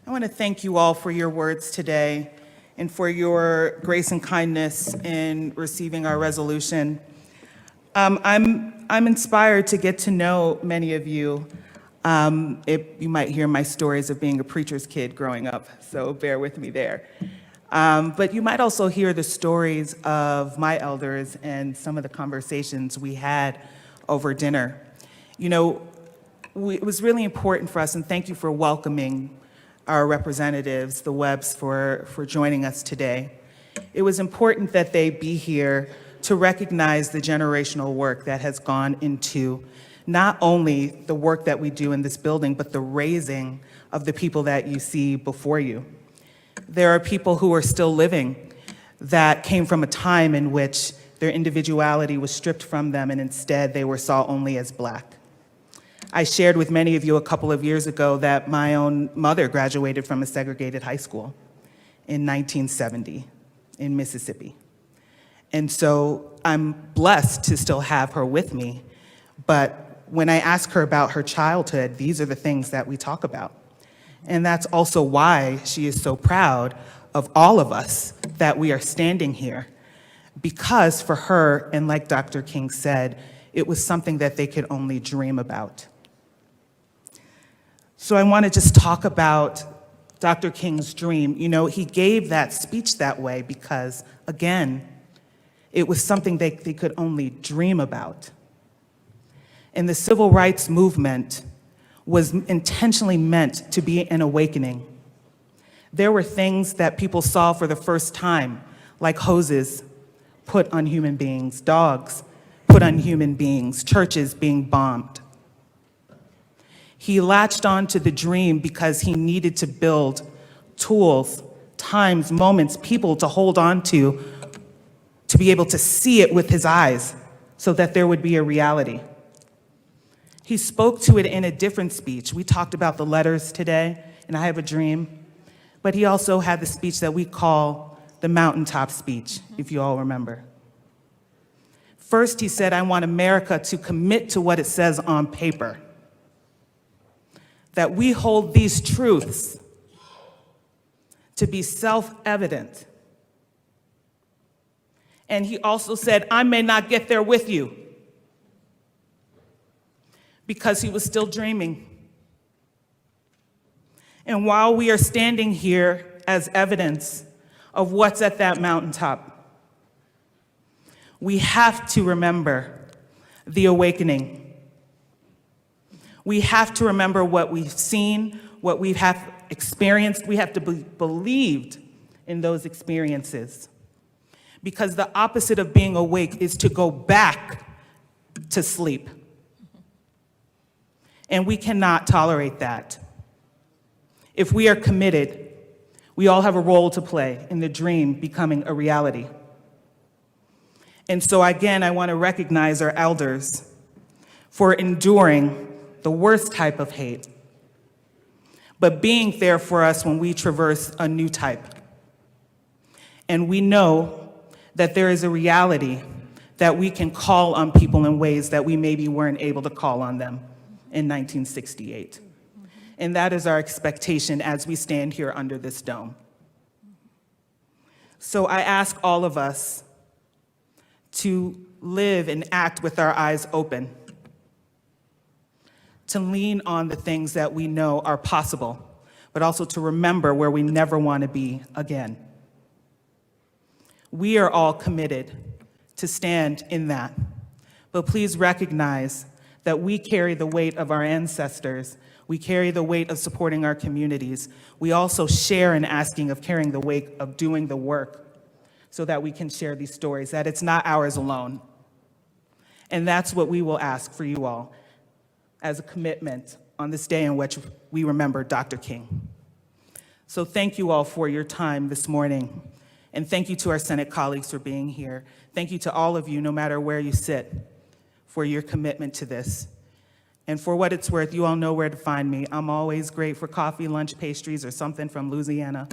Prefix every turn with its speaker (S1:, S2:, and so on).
S1: I want to thank you all for your words today and for your grace and kindness in receiving our resolution. I'm inspired to get to know many of you. You might hear my stories of being a preacher's kid growing up, so bear with me there. But you might also hear the stories of my elders and some of the conversations we had over dinner. You know, it was really important for us, and thank you for welcoming our representatives, the Webbs, for joining us today. It was important that they be here to recognize the generational work that has gone into not only the work that we do in this building, but the raising of the people that you see before you. There are people who are still living that came from a time in which their individuality was stripped from them and instead they were saw only as Black. I shared with many of you a couple of years ago that my own mother graduated from a segregated high school in 1970 in Mississippi. And so I'm blessed to still have her with me, but when I ask her about her childhood, these are the things that we talk about. And that's also why she is so proud of all of us that we are standing here, because for her, and like Dr. King said, it was something that they could only dream about. So I want to just talk about Dr. King's dream. You know, he gave that speech that way because, again, it was something they could only dream about. And the civil rights movement was intentionally meant to be an awakening. There were things that people saw for the first time, like hoses put on human beings, dogs put on human beings, churches being bombed. He latched on to the dream because he needed to build tools, times, moments, people to hold on to be able to see it with his eyes so that there would be a reality. He spoke to it in a different speech. We talked about the letters today, and I have a dream, but he also had the speech that we call the mountaintop speech, if you all remember. First, he said, I want America to commit to what it says on paper, that we hold these truths to be self-evident. And he also said, I may not get there with you, because he was still dreaming. And while we are standing here as evidence of what's at that mountaintop, we have to remember the awakening. We have to remember what we've seen, what we have experienced. We have to be believed in those experiences. Because the opposite of being awake is to go back to sleep. And we cannot tolerate that. If we are committed, we all have a role to play in the dream becoming a reality. And so again, I want to recognize our elders for enduring the worst type of hate, but being there for us when we traverse a new type. And we know that there is a reality that we can call on people in ways that we maybe weren't able to call on them in 1968. And that is our expectation as we stand here under this dome. So I ask all of us to live and act with our eyes open, to lean on the things that we know are possible, but also to remember where we never want to be again. We are all committed to stand in that, but please recognize that we carry the weight of our ancestors. We carry the weight of supporting our communities. We also share in asking of carrying the weight of doing the work so that we can share these stories, that it's not ours alone. And that's what we will ask for you all as a commitment on this day in which we remember Dr. King. So thank you all for your time this morning. And thank you to our Senate colleagues for being here. Thank you to all of you, no matter where you sit, for your commitment to this. And for what it's worth, you all know where to find me. I'm always great for coffee, lunch, pastries, or something from Louisiana.